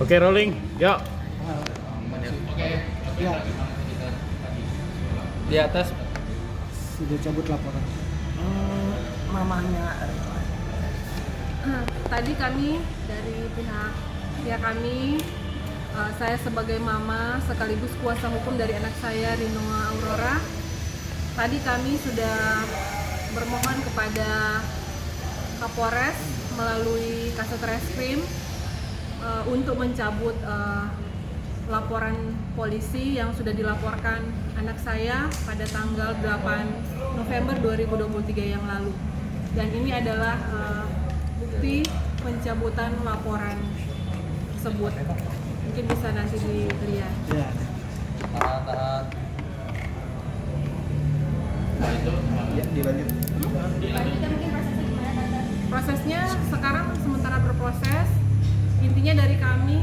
Oke, rolling. Yuk. Ya, Di atas sudah cabut laporan. Mamahnya Tadi kami dari pihak kami, saya sebagai mama sekaligus kuasa hukum dari anak saya Rinoa Aurora. Tadi kami sudah bermohon kepada Kapolres melalui Kasat Reskrim untuk mencabut laporan polisi yang sudah dilaporkan anak saya pada tanggal 8 November 2023 yang lalu. Dan ini adalah bukti pencabutan laporan tersebut. Mungkin bisa nanti dilihat. Ya. tahan. Ya, dilanjut. Prosesnya sekarang sementara berproses. Intinya dari kami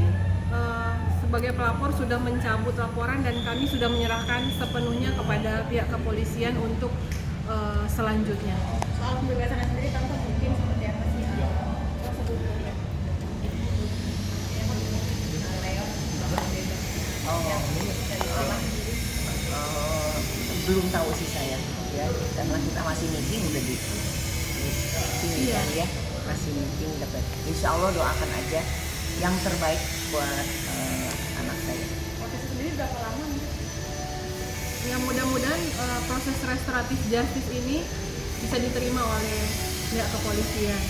sebagai pelapor sudah mencabut laporan dan kami sudah menyerahkan sepenuhnya kepada pihak kepolisian untuk selanjutnya. Soal pembebasan sendiri, tante mungkin seperti apa sih prosedurnya? belum tahu sih saya ya, karena kita masih meeting udah di sini kan ya, masih meeting dapat. Insya Allah doakan aja yang terbaik buat anak saya. Proses sendiri berapa lama nih? Ya mudah-mudahan proses restoratif justice ini bisa diterima oleh pihak kepolisian,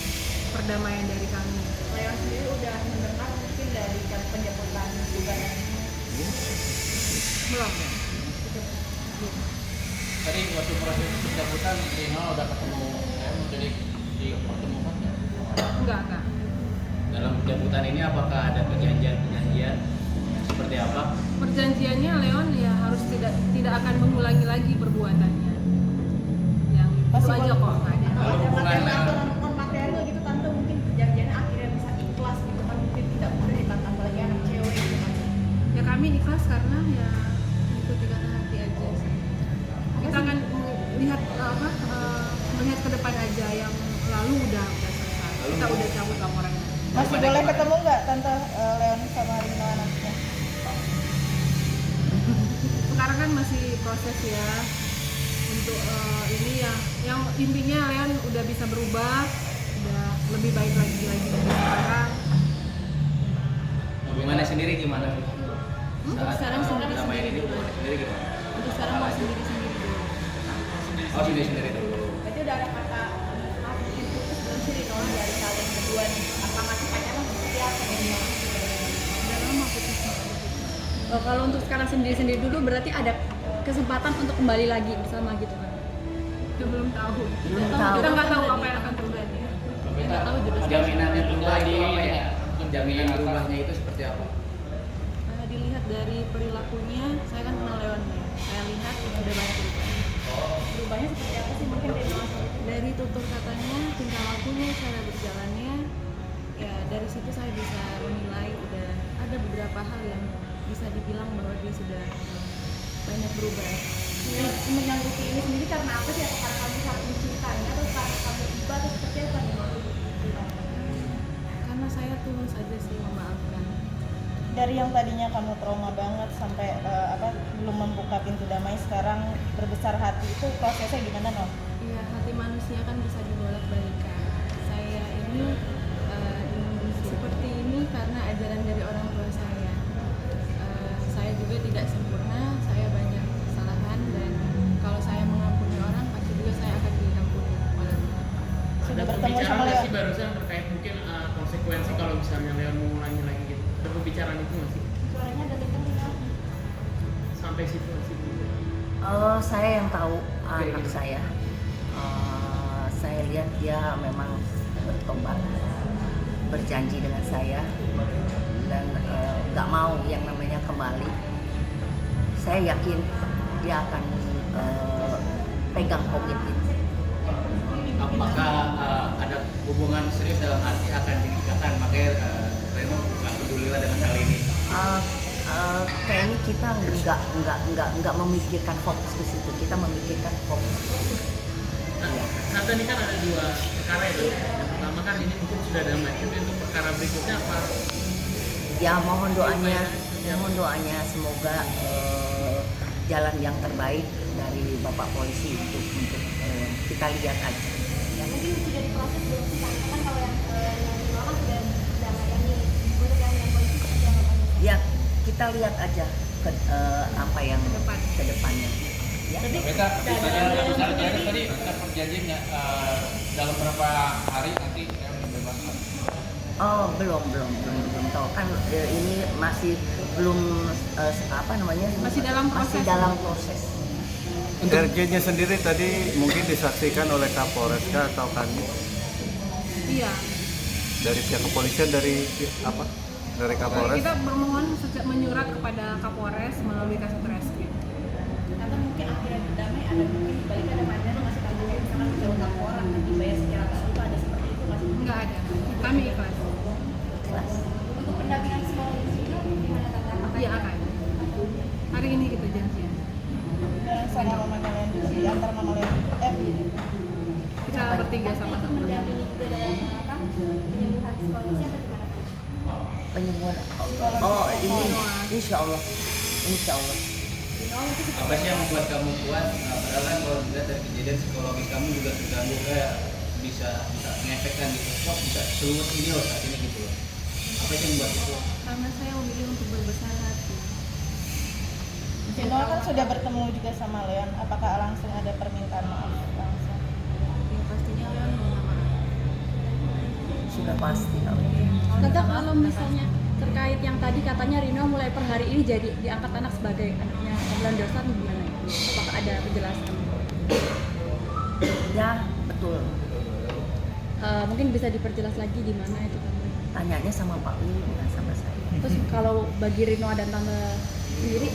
perdamaian dari kami. Leon sendiri udah mendengar mungkin dari penjemputan gugatan ini? Belum ya? Tadi waktu proses pencabutan Rino udah ketemu jadi dipertemukan nggak? Enggak. Dalam pencabutan ini apakah ada perjanjian seperti apa? Perjanjiannya Leon ya harus tidak akan mengulangi lagi perbuatannya. Yang itu aja kok nggak ada. Kalau ada hubungan material non material gitu, tante mungkin perjanjiannya akhirnya bisa ikhlas gitu kan, mungkin tidak boleh ditantang lagi anak cewek gitu kan. Ya kami ikhlas karena ya ikuti kata hati aja sih. Kita akan lihat melihat ke depan aja, yang lalu udah selesai. Kita udah cabut laporannya. Masih boleh ketemu nggak tante Leon sama Rino anaknya? Sekarang kan masih proses ya untuk ini ya, yang intinya Leon udah bisa berubah, udah lebih baik lagi dari sekarang. Hubungannya sendiri gimana? Sekarang sendiri-sendiri ini dulu. hubungannya sendiri gimana? Untuk sekarang mau sendiri-sendiri dulu. Oh sendiri dulu. Berarti udah ada kata maaf mungkin putus belum sih Rino dari kalian berdua nih? Apa masih pacaran seperti apa nih? Udah lama putusnya. Kalau untuk sekarang sendiri-sendiri dulu berarti ada kesempatan untuk kembali lagi bersama gitu kan? Kita belum tahu. Belum tahu. Kita nggak tahu apa yang akan terjadi. Nggak tahu juga. Jaminannya berubah itu apa ya? Jaminan berubahnya itu seperti apa? Dilihat dari perilakunya, saya kan kenal Leon ya. Saya lihat sudah banyak perubahan. Berubahnya seperti apa sih mungkin Rino? Dari tutur katanya, tingkah lakunya, cara berjalannya, ya dari situ saya bisa menilai udah ada beberapa hal yang bisa dibilang bahwa dia sudah banyak berubah. Menyanggupi ini sendiri karena apa sih? Atau karena kamu saat mencintainya atau karena kamu tiba atau seperti apa nih? Karena saya tulus aja sih memaafkan. Dari yang tadinya kamu trauma banget sampai belum membuka pintu damai, sekarang berbesar hati, itu prosesnya gimana no? Iya, hati manusia kan bisa dibolak-balikan. Saya ini seperti ini karena ajaran dari orang tua saya. Saya juga tidak sempurna, saya banyak kesalahan, dan kalau saya mengampuni orang pasti juga saya akan diampuni oleh Tuhan. Sudah Ada bertemu pembicaraan sama nggak Leon? sih barusan terkait mungkin konsekuensi kalau misalnya Leon mengulangi lagi gitu? Ada pembicaraan itu nggak sih? Suaranya ada dekat Rino. Sampai situ nggak sih? Saya yang tahu anak saya. Saya lihat dia memang bertobat, berjanji dengan saya, dan nggak mau yang namanya kembali. Saya yakin dia akan pegang komitmen. Apakah ada hubungan serius dalam arti akan dinikahkan? Makanya Reno nggak peduli lah dengan hal ini. Kayaknya kita nggak memikirkan fokus ke situ. Kita memikirkan fokus. Nah, saat ini kan ada dua perkara itu. Yang pertama kan ini mungkin sudah damai. Tapi untuk perkara berikutnya apa? Ya mohon doanya semoga jalan yang terbaik dari Bapak Polisi untuk kita lihat aja. Ya mungkin sudah diproses belum sih kan kalau yang normal sudah layani untuk yang polisi seperti apa? Ya kita lihat aja apa yang ke depannya. Ya. Beta, misalnya tadi ada perjanjian nggak dalam berapa hari nanti dibebaskan? Oh belum tahu kan ini masih belum Masih dalam proses. RJ-nya sendiri tadi mungkin disaksikan oleh Kapolres atau Kanwil? Iya. Dari pihak kepolisian dari apa? Dari Kapolres? Kita bermohon menyurat kepada Kapolres melalui Kasat Reskrim. Atau mungkin akhirnya berdamai ada mungkin balik ada pandangan masih tanggung jawab misalkan menjauhkan orang nanti bayar secara keseluruhan ada seperti itu masih Enggak ada. Kami ikhlas. untuk pendampingan psikologis juga gimana tanggapan? Iya akan. Hari ini kita janjian. sama Mama Melian di antar Mama Melian Kita bertiga sama-sama. Mendampingi juga dalam penyembuhan psikologisnya atau gimana? Penyembuhan. Oh ini insya Allah. Apa sih yang membuat kamu kuat? Padahal kan kalau dilihat dari kejadian psikologis kamu juga terganggu kayak bisa mengefekkan gitu. Kok bisa seluruh ini loh saat ini gitu loh. Apa sih yang membuat itu? Karena saya memilih untuk berbesar hati. Noel kan sudah bertemu juga sama Leon, apakah langsung ada permintaan maaf langsung? Ya pastinya Leon minta maaf. Sudah pasti. Tante kalau misalnya terkait yang tadi katanya Rino mulai per hari ini jadi diangkat anak sebagai anaknya bulan dosa gimana? Apakah ada penjelasan? Ya betul. Mungkin bisa diperjelas lagi di mana itu Tante? Tanyanya sama Pak Wi, bukan sama saya. Terus kalau bagi Rino dan Tante sendiri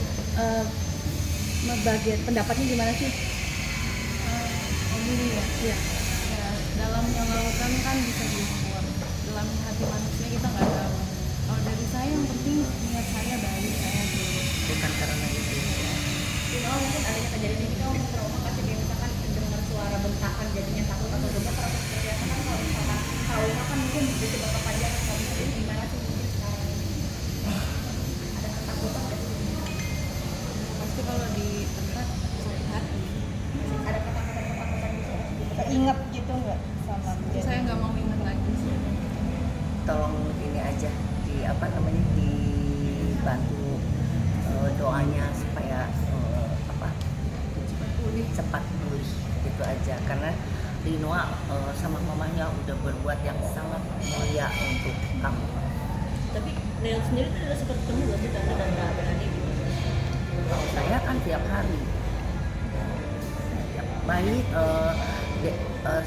bagian pendapatnya gimana sih? Ini ya. Iya. Ya, dalam yang melakukan kan bisa diukur. Dalam hati manusia kita nggak tahu. Kalau dari saya yang penting niat saya baik, saya dulu. Bukan karena itu. Rino mungkin adanya kejadian ini kamu trauma kasih kayak misalkan dengar suara bentakan jadinya takut atau gemeter atau seperti apa kan kalau misalkan trauma kan mungkin bisa bakal panjang kalau misalnya ini gimana sih mungkin sekarang ini ada ketakutan nggak sih? Pasti kalau di tempat sakit hati. Ada ketakutan gitu Keinget gitu nggak sama Jadi saya nggak mau ingat lagi sih. Tolong ini aja dibantu doanya supaya cepat pulih gitu aja karena Rino sama mamanya udah berbuat yang sangat mulia untuk kamu. tapi Leon sendiri tuh udah sempat ketemu gak sih tante dan Kak Berani gitu? Kalau saya kan tiap hari baik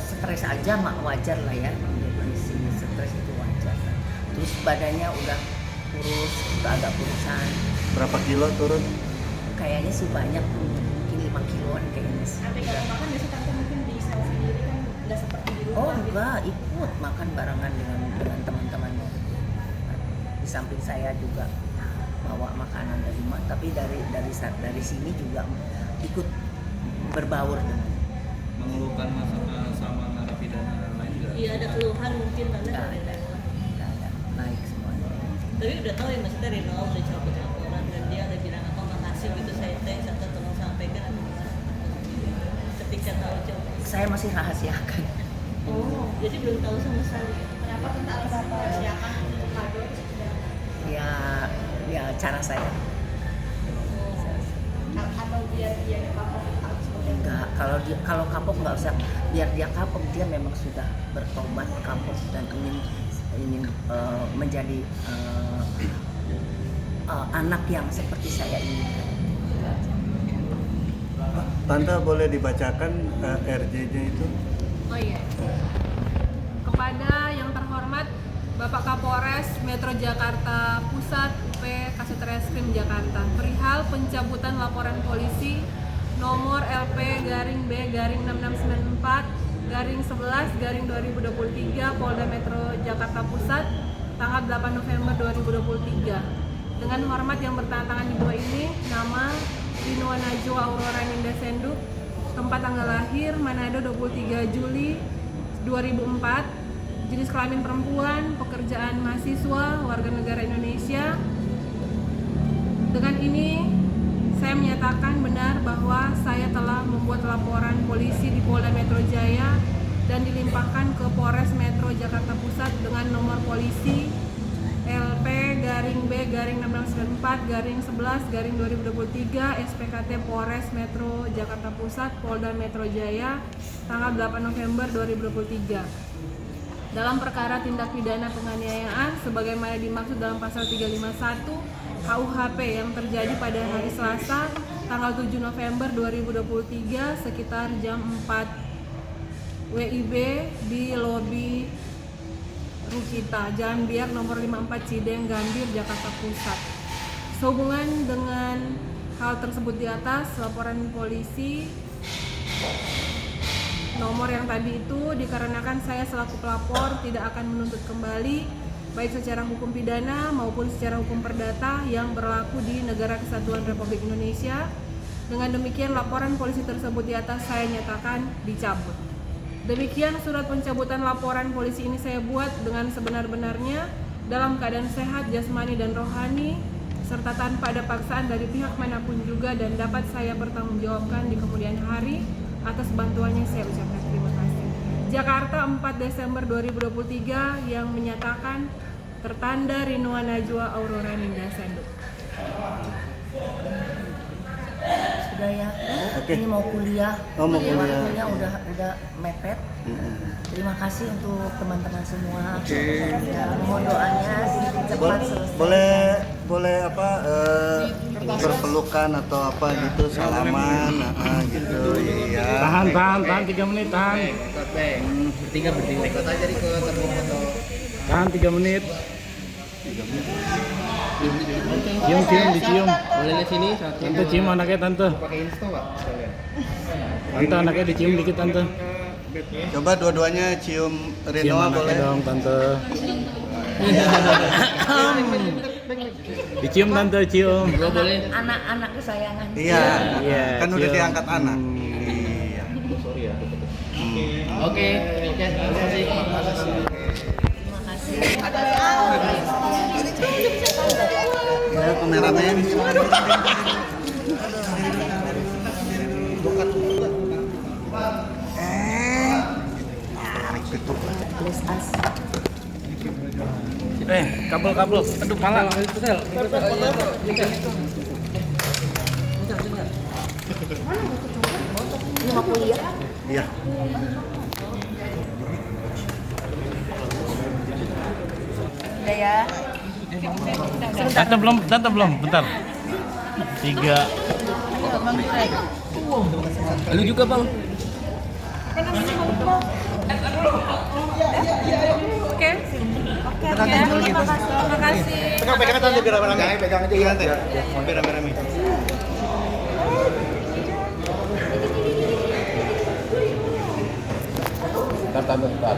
stres aja mak wajar lah ya depresi stres itu wajar terus badannya udah kurus udah agak kurusan Berapa kilo turun? kayaknya sih banyak mungkin 5 kiloan kayaknya sih. Sampai kalau makan biasanya tante mungkin di sel sendiri kan nggak seperti di rumah Oh gitu. enggak, ikut makan barengan dengan teman-teman. Di samping saya juga bawa makanan dari rumah, tapi dari sini juga ikut berbaur dengan. Mengeluhkan masalah sama narapidana lain nggak? Iya ada keluhan mungkin tante. Nggak ada, baik semuanya. Tapi udah tahu ya maksudnya Rino udah cabut laporan dan dia udah bilang apa makasih gitu saya tante tolong sampaikan ketika tahu coba. Saya masih rahasiakan. Oh jadi belum tahu sama sekali. Kenapa tante alasan rahasiakan untuk kado? Ya cara saya. Atau biar dia kapok atau seperti apa? Enggak, kalau kapok nggak usah, biar dia kapok, dia memang sudah bertobat kapok dan ingin menjadi anak yang seperti saya inginkan. Tante boleh dibacakan RJ-nya itu? Oh iya. Kepada yang terhormat Bapak Kapolres Metro Jakarta Pusat UP Kasat Reskrim Jakarta perihal pencabutan laporan polisi nomor LP-B-6694-11-2023 Polda Metro Jakarta Pusat tanggal 8 November 2023. Dengan hormat yang bertangan di bawah ini, nama Rino Najwa Aurora Ninda Senduk, tempat tanggal lahir Manado 23 Juli 2004, jenis kelamin perempuan, pekerjaan mahasiswa, warga negara Indonesia, Dengan ini saya menyatakan benar bahwa saya telah membuat laporan polisi di Polda Metro Jaya dan dilimpahkan ke Polres Metro Jakarta Pusat dengan nomor polisi LP-B/1694/11/2023 SPKT Polres Metro Jakarta Pusat Polda Metro Jaya tanggal 8 November 2023 dalam perkara tindak pidana penganiayaan sebagaimana dimaksud dalam pasal 351 KUHP yang terjadi pada hari Selasa tanggal 7 November 2023 sekitar jam 4 WIB di lobi Rukita, Jalan Biak nomor 54 Cideng, Gambir, Jakarta Pusat. Sehubungan dengan hal tersebut di atas, laporan polisi nomor yang tadi itu dikarenakan saya selaku pelapor tidak akan menuntut kembali baik secara hukum pidana maupun secara hukum perdata yang berlaku di Negara Kesatuan Republik Indonesia. Dengan demikian laporan polisi tersebut di atas saya nyatakan dicabut. Demikian surat pencabutan laporan polisi ini saya buat dengan sebenar-benarnya dalam keadaan sehat jasmani dan rohani serta tanpa ada paksaan dari pihak manapun juga dan dapat saya pertanggungjawabkan di kemudian hari. Atas bantuannya saya ucapkan terima kasih. Jakarta 4 Desember 2023 yang menyatakan tertanda Rinua Najwa Aurora Ninda Sendo. Sudah ya. Oke. Ini mau kuliah. Mau kuliah. Waktunya udah mepet. Terima kasih untuk teman-teman semua. Ya, mohon doanya cepat selesai. Boleh apa berpelukan atau apa gitu salaman gitu iya. Tahan 3 menit tahan. Bertiga ikut aja di ke foto. Tahan 3 menit. Cium dicium. Boleh lihat sini satu. Tante cium anaknya tante. Pakai insto Pak sekalian. Tante anaknya dicium dikit tante. Coba dua-duanya cium Cium Rinoa anaknya boleh. dong tante. Dicium tante cium. Gua boleh. Anak-anak kesayangan. Iya. Kan udah cium. diangkat anak. Iya. Oke, terima kasih. Terima kasih. Ya, kameramen. Bless us. Kabel. Aduh pala. Ini mau kuliah. Iya. Udah ya. Tante belum, bentar. 3. Lu juga, Bang. Oke. Terima kasih. Pegang tante biar rame-rame. Pegang aja ya tante. Biar rame-rame. Bentar.